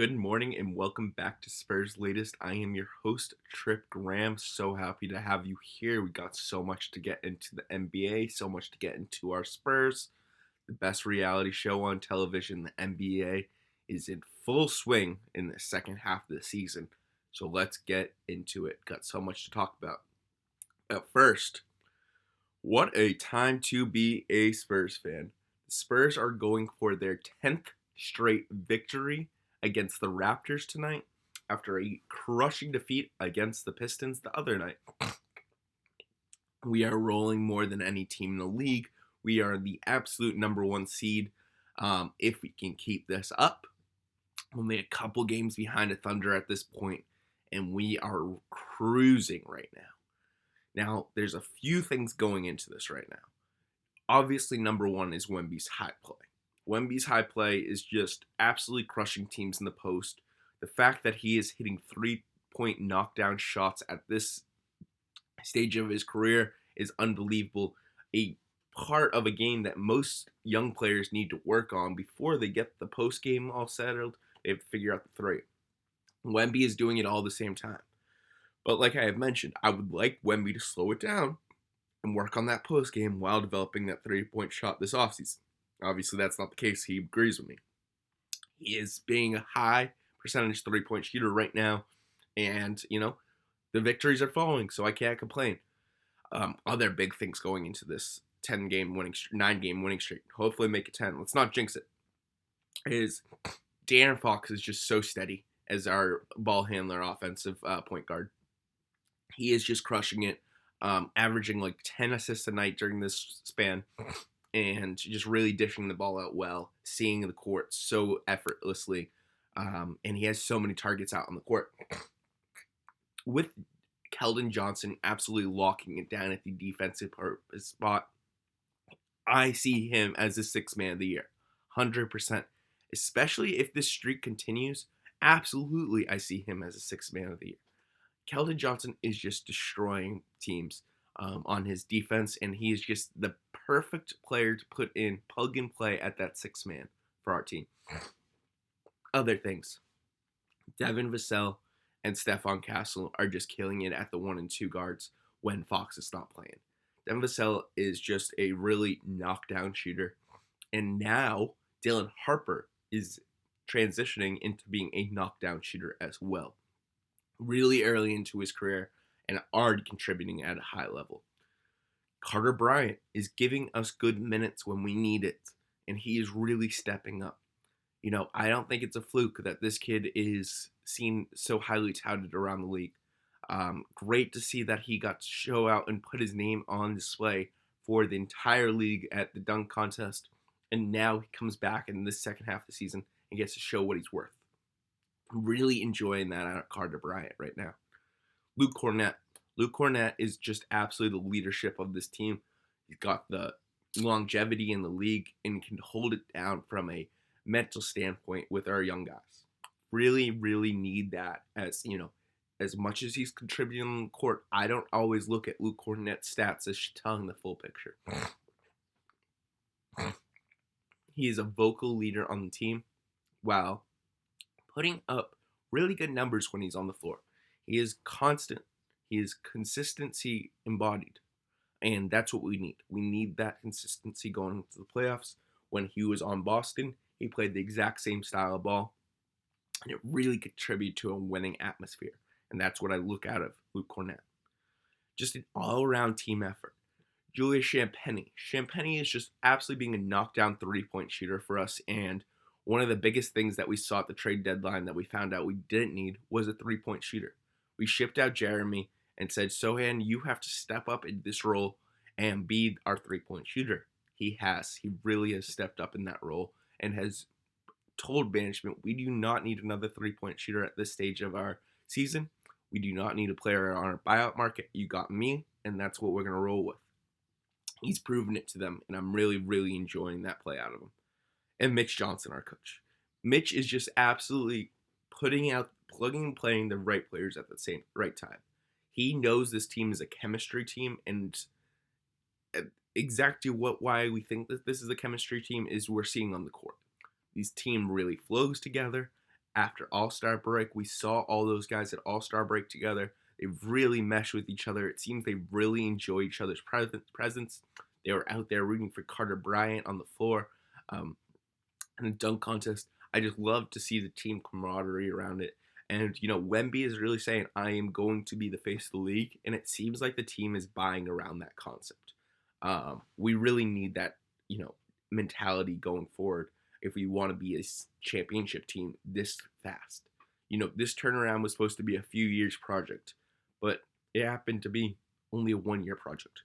Good morning and welcome back to Spurs Latest. I am your host, Trip Graham. So happy to have you here. We got so much to get into the NBA, so much to get into our Spurs. The best reality show on television, the NBA, is in full swing in the second half of the season. So let's get into it. Got so much to talk about. At first, what a time to be a Spurs fan. The Spurs are going for their 10th straight victory against the Raptors tonight after a crushing defeat against the Pistons the other night. We are rolling more than any team in the league. We are the absolute number one seed. If we can keep this up, only a couple games behind the Thunder at this point, and we are cruising right now. Now, there's a few things going into this right now. Obviously, number one is Wemby's high play. Wemby's high play is just absolutely crushing teams in the post. The fact that he is hitting 3-point knockdown shots at this stage of his career is unbelievable. A part of a game that most young players need to work on before they get the post game all settled. They have to figure out the three. Wemby is doing it all at the same time. But like I have mentioned, I would like Wemby to slow it down and work on that post game while developing that 3-point shot this offseason. Obviously, that's not the case. He agrees with me. He is being a high percentage 3-point shooter right now, and the victories are following, so I can't complain. Other big things going into this 9-game winning streak. Hopefully, make it 10. Let's not jinx it. Is De'Aaron Fox is just so steady as our ball handler, offensive point guard. He is just crushing it, averaging like 10 assists a night during this span, and just really dishing the ball out well, seeing the court so effortlessly, and he has so many targets out on the court. With Keldon Johnson absolutely locking it down at the defensive spot, I see him as the sixth man of the year, 100%. Especially if this streak continues, absolutely I see him as a sixth man of the year. Keldon Johnson is just destroying teams on his defense, and he is just the perfect player to put in plug and play at that sixth man for our team. Other things, Devin Vassell and Stephon Castle are just killing it at the 1 and 2 guards when Fox is not playing. Devin Vassell is just a really knockdown shooter, and now Dylan Harper is transitioning into being a knockdown shooter as well. Really early into his career and already contributing at a high level. Carter Bryant is giving us good minutes when we need it, and he is really stepping up. I don't think it's a fluke that this kid is seen so highly touted around the league. Great to see that he got to show out and put his name on display for the entire league at the dunk contest, and now he comes back in this second half of the season and gets to show what he's worth. I'm really enjoying that out of Carter Bryant right now. Luke Cornett is just absolutely the leadership of this team. He's got the longevity in the league and can hold it down from a mental standpoint with our young guys. Really, really need that as much as he's contributing on the court, I don't always look at Luke Cornett's stats as telling the full picture. He is a vocal leader on the team while putting up really good numbers when he's on the floor. He is constant. He is consistency embodied. And that's what we need. We need that consistency going into the playoffs. When he was on Boston, he played the exact same style of ball. And it really contributed to a winning atmosphere. And that's what I look out of Luke Cornett. Just an all-around team effort. Julius Champagnie. Champagnie is just absolutely being a knockdown 3-point shooter for us. And one of the biggest things that we saw at the trade deadline that we found out we didn't need was a 3-point shooter. We shipped out Jeremy and said, Sohan, you have to step up in this role and be our 3-point shooter. He has. He really has stepped up in that role and has told management we do not need another 3-point shooter at this stage of our season. We do not need a player on our buyout market. You got me, and that's what we're going to roll with. He's proven it to them, and I'm really, really enjoying that play out of him. And Mitch Johnson, our coach. Mitch is just absolutely plugging and playing the right players at the right time. He knows this team is a chemistry team, and exactly why we think that this is a chemistry team is we're seeing on the court. These team really flows together, after All-Star break. We saw all those guys at All-Star break together. They've really meshed with each other. It seems they really enjoy each other's presence. They were out there rooting for Carter Bryant on the floor um, in a dunk contest. I just love to see the team camaraderie around it. And, Wemby is really saying, I am going to be the face of the league. And it seems like the team is buying around that concept. We really need that, mentality going forward if we want to be a championship team this fast. This turnaround was supposed to be a few years project, but it happened to be only a 1 year project.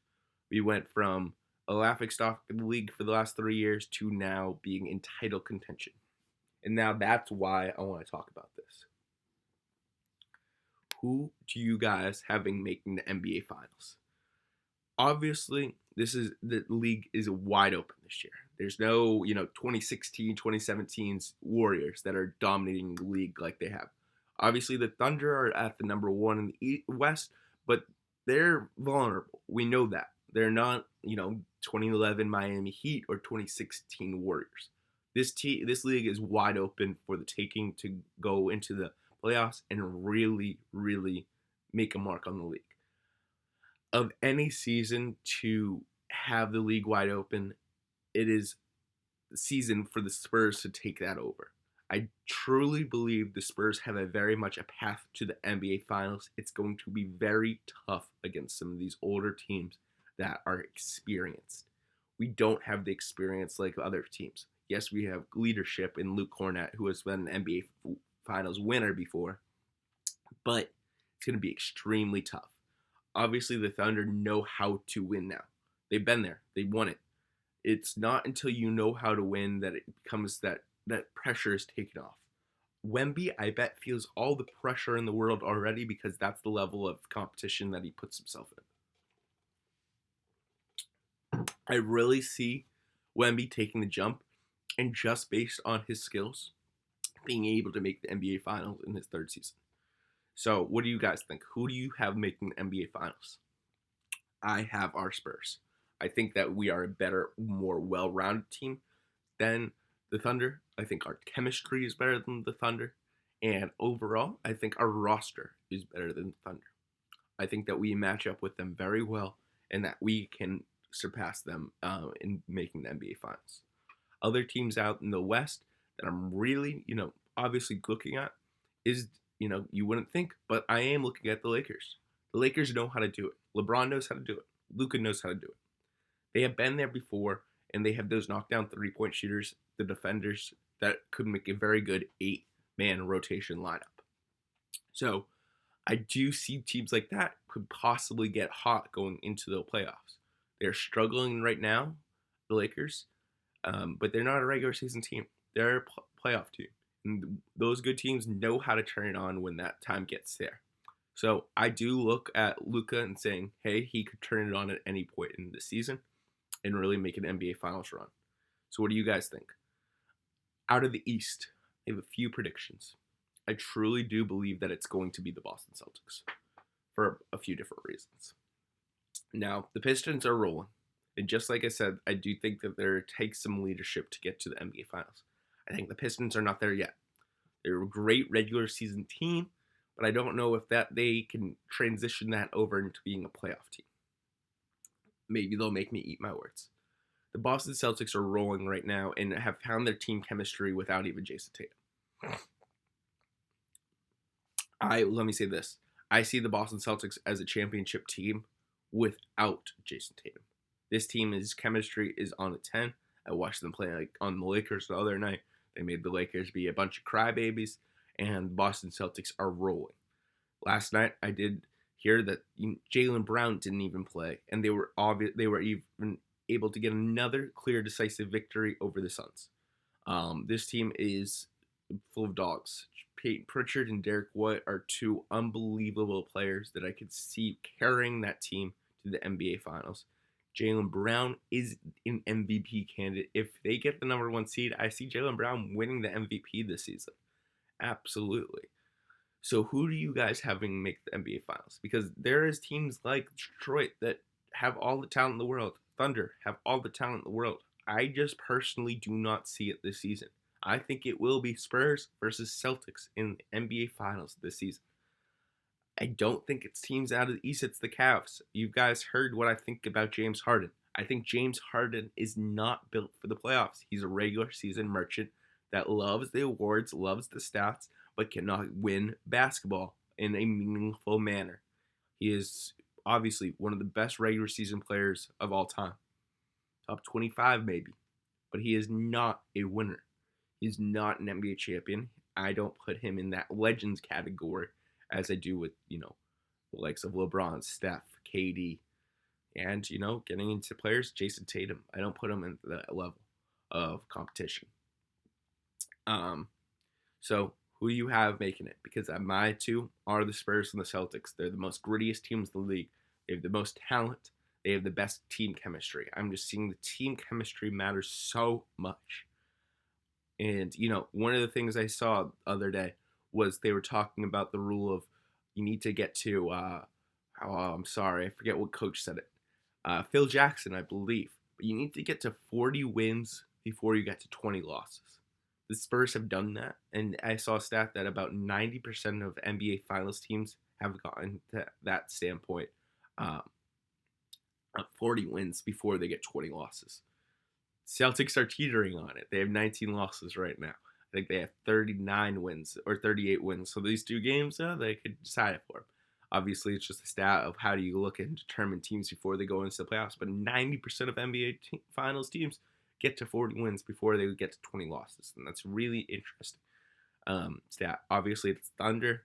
We went from a laughingstock in the league for the last 3 years to now being in title contention. And now that's why I want to talk about this. Who do you guys having making the NBA Finals? Obviously, the league is wide open this year. There's no, 2016, 2017's Warriors that are dominating the league like they have. Obviously, the Thunder are at the number one in the West, but they're vulnerable. We know that. They're not, 2011 Miami Heat or 2016 Warriors. This league is wide open for the taking to go into the playoffs and really, really make a mark on the league. Of any season to have the league wide open, it is the season for the Spurs to take that over. I truly believe the Spurs have a very much a path to the NBA Finals. It's going to be very tough against some of these older teams that are experienced. We don't have the experience like other teams. Yes, we have leadership in Luke Cornett, who has been an NBA Finals winner before, but it's going to be extremely tough. Obviously, the Thunder know how to win now. They've been there. They won it. It's not until you know how to win that it becomes that pressure is taken off. Wemby, I bet, feels all the pressure in the world already because that's the level of competition that he puts himself in. I really see Wemby taking the jump, and just based on his skills, being able to make the NBA Finals in his third season. So, what do you guys think? Who do you have making the NBA Finals? I have our Spurs. I think that we are a better, more well-rounded team than the Thunder. I think our chemistry is better than the Thunder. And overall, I think our roster is better than the Thunder. I think that we match up with them very well and that we can surpass them in making the NBA Finals. Other teams out in the West that I'm really, obviously looking at is, you wouldn't think, but I am looking at the Lakers. The Lakers know how to do it. LeBron knows how to do it. Luka knows how to do it. They have been there before, and they have those knockdown three-point shooters, the defenders, that could make a very good 8-man rotation lineup. So I do see teams like that could possibly get hot going into the playoffs. They're struggling right now, the Lakers, but they're not a regular season team. They're a playoff team. And those good teams know how to turn it on when that time gets there. So I do look at Luka and saying, hey, he could turn it on at any point in the season and really make an NBA Finals run. So what do you guys think? Out of the East, I have a few predictions. I truly do believe that it's going to be the Boston Celtics for a few different reasons. Now, the Pistons are rolling. And just like I said, I do think that there takes some leadership to get to the NBA Finals. I think the Pistons are not there yet. They're a great regular season team, but I don't know if that they can transition that over into being a playoff team. Maybe they'll make me eat my words. The Boston Celtics are rolling right now and have found their team chemistry without even Jason Tatum. Let me say this. I see the Boston Celtics as a championship team without Jason Tatum. This team's chemistry is on a 10. I watched them play on the Lakers the other night. They made the Lakers be a bunch of crybabies, and the Boston Celtics are rolling. Last night, I did hear that Jaylen Brown didn't even play, and they were even able to get another clear, decisive victory over the Suns. This team is full of dogs. Peyton Pritchard and Derek White are two unbelievable players that I could see carrying that team to the NBA Finals. Jaylen Brown is an MVP candidate. If they get the number one seed, I see Jaylen Brown winning the MVP this season. Absolutely. So who do you guys having make the NBA Finals? Because there is teams like Detroit that have all the talent in the world. Thunder have all the talent in the world. I just personally do not see it this season. I think it will be Spurs versus Celtics in the NBA Finals this season. I don't think it's teams out of the East, it's the Cavs. You guys heard what I think about James Harden. I think James Harden is not built for the playoffs. He's a regular season merchant that loves the awards, loves the stats, but cannot win basketball in a meaningful manner. He is obviously one of the best regular season players of all time. Top 25 maybe, but he is not a winner. He's not an NBA champion. I don't put him in that legends category as I do with, the likes of LeBron, Steph, KD, and, getting into players, Jason Tatum. I don't put him in that level of competition. So who do you have making it? Because my two are the Spurs and the Celtics. They're the most grittiest teams in the league. They have the most talent. They have the best team chemistry. I'm just seeing the team chemistry matters so much. And, one of the things I saw the other day was they were talking about the rule of you need to get to, I'm sorry, I forget what coach said it. Phil Jackson, I believe. But you need to get to 40 wins before you get to 20 losses. The Spurs have done that, and I saw a stat that about 90% of NBA Finals teams have gotten to that standpoint, 40 wins before they get 20 losses. Celtics are teetering on it. They have 19 losses right now. I think they have 39 wins or 38 wins. So these two games, they could decide it for them. Obviously, it's just a stat of how do you look and determine teams before they go into the playoffs. But 90% of NBA Finals teams get to 40 wins before they get to 20 losses. And that's really interesting stat. Obviously, it's Thunder,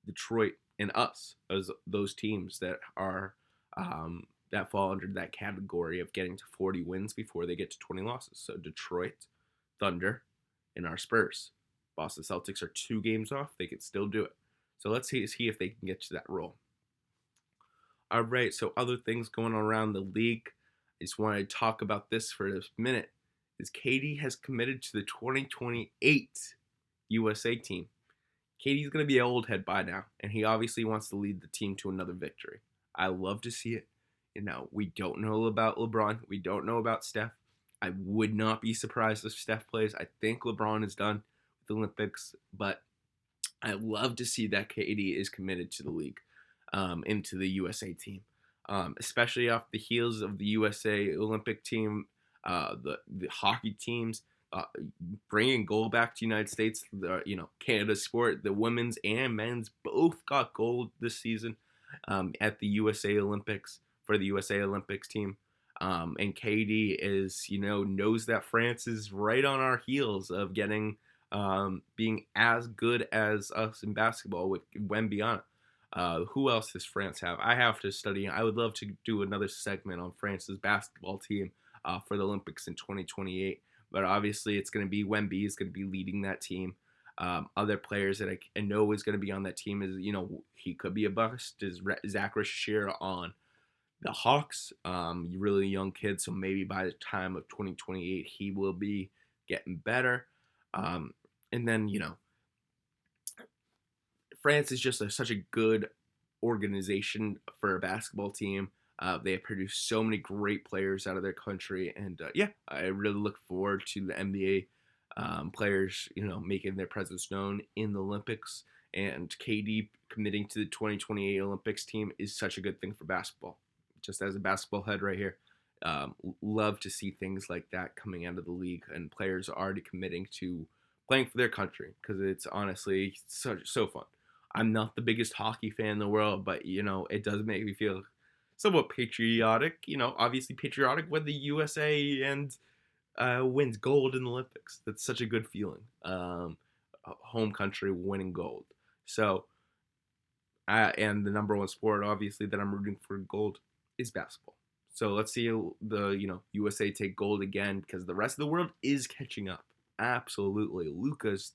Detroit, and us as those teams that are that fall under that category of getting to 40 wins before they get to 20 losses. So Detroit, Thunder, and our Spurs. Boston Celtics are 2 games off. They can still do it. So let's see if they can get to that role. All right, so other things going on around the league. I just wanted to talk about this for a minute. Is KD has committed to the 2028 USA team. KD's going to be an old head by now, and he obviously wants to lead the team to another victory. I love to see it. We don't know about LeBron. We don't know about Steph. I would not be surprised if Steph plays. I think LeBron is done with the Olympics, but I love to see that KD is committed to the league, into the USA team, especially off the heels of the USA Olympic team, the hockey teams, bringing gold back to the United States. Canada's sport, the women's and men's both got gold this season at the USA Olympics for the USA Olympics team. And KD is, knows that France is right on our heels of getting, being as good as us in basketball with Wemby. Who else does France have? I have to study. I would love to do another segment on France's basketball team for the Olympics in 2028. But obviously, it's going to be Wemby is going to be leading that team. Other players that I know is going to be on that team is, he could be a bust. Is Zach Shearer on the Hawks? Really young kid, so maybe by the time of 2028, he will be getting better. And then, France is just such a good organization for a basketball team. They have produced so many great players out of their country. And, I really look forward to the NBA players, making their presence known in the Olympics. And KD committing to the 2028 Olympics team is such a good thing for basketball. Just as a basketball head right here, love to see things like that coming out of the league and players already committing to playing for their country because it's honestly so fun. I'm not the biggest hockey fan in the world, but, it does make me feel somewhat patriotic. Obviously patriotic when the USA and wins gold in the Olympics. That's such a good feeling. Home country winning gold. So, and the number one sport, obviously, that I'm rooting for gold is basketball. So let's see the USA take gold again because the rest of the world is catching up. Absolutely, Luka's,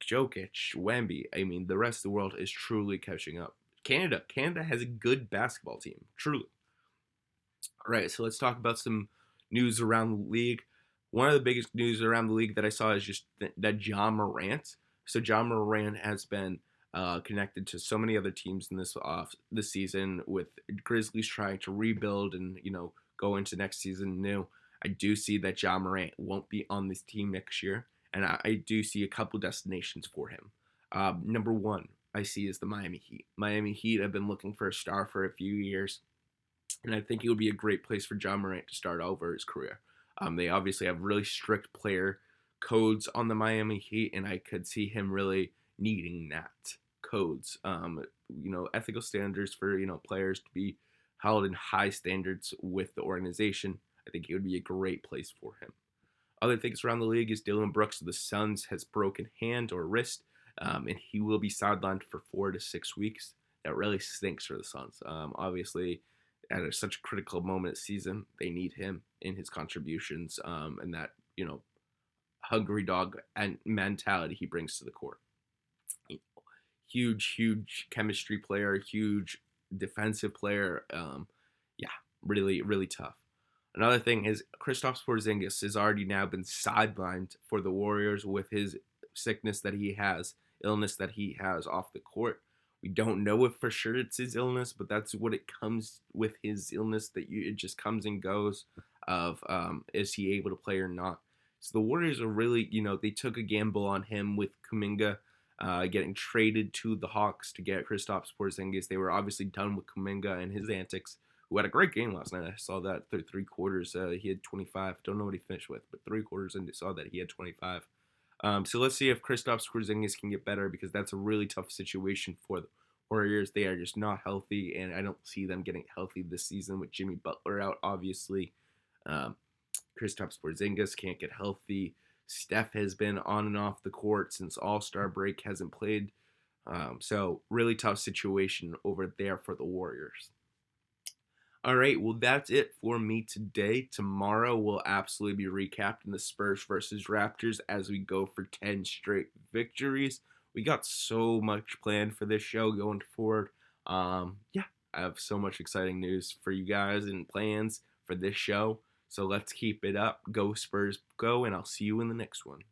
Jokic, Wemby. I mean, the rest of the world is truly catching up. Canada has a good basketball team, truly. All right, so let's talk about some news around the league. One of the biggest news around the league that I saw is just that Ja Morant. So Ja Morant has been connected to so many other teams in this season, with Grizzlies trying to rebuild and go into next season new. I do see that Ja Morant won't be on this team next year, and I do see a couple destinations for him. Number one, I see is the Miami Heat. Miami Heat have been looking for a star for a few years, and I think it would be a great place for Ja Morant to start over his career. They obviously have really strict player codes on the Miami Heat, and I could see him really needing that codes. Ethical standards for players to be held in high standards with the organization. I think it would be a great place for him. Other things around the league is Dylan Brooks of the Suns has broken hand or wrist, and he will be sidelined for 4 to 6 weeks. That really stinks for the Suns. Obviously, such a critical moment of the season, they need him in his contributions and that hungry dog and mentality he brings to the court. Huge, huge chemistry player, huge defensive player. Yeah, really, really tough. Another thing is Kristaps Porzingis has already now been sidelined for the Warriors with his sickness that he has, illness that he has off the court. We don't know if for sure it's his illness, but that's what it comes with his illness it just comes and goes of is he able to play or not. So the Warriors are really, they took a gamble on him with Kuminga getting traded to the Hawks to get Kristaps Porzingis. They were obviously done with Kuminga and his antics, who had a great game last night. I saw that through 3 quarters. He had 25. Don't know what he finished with, but 3 quarters and saw that he had 25. So let's see if Kristaps Porzingis can get better, because that's a really tough situation for the Warriors. They are just not healthy, and I don't see them getting healthy this season with Jimmy Butler out, obviously. Kristaps Porzingis can't get healthy. Steph has been on and off the court since All-Star break, hasn't played. So really tough situation over there for the Warriors. All right, well, that's it for me today. Tomorrow we'll absolutely be recapping the Spurs versus Raptors as we go for 10 straight victories. We got so much planned for this show going forward. Yeah, I have so much exciting news for you guys and plans for this show. So let's keep it up. Go Spurs, go, and I'll see you in the next one.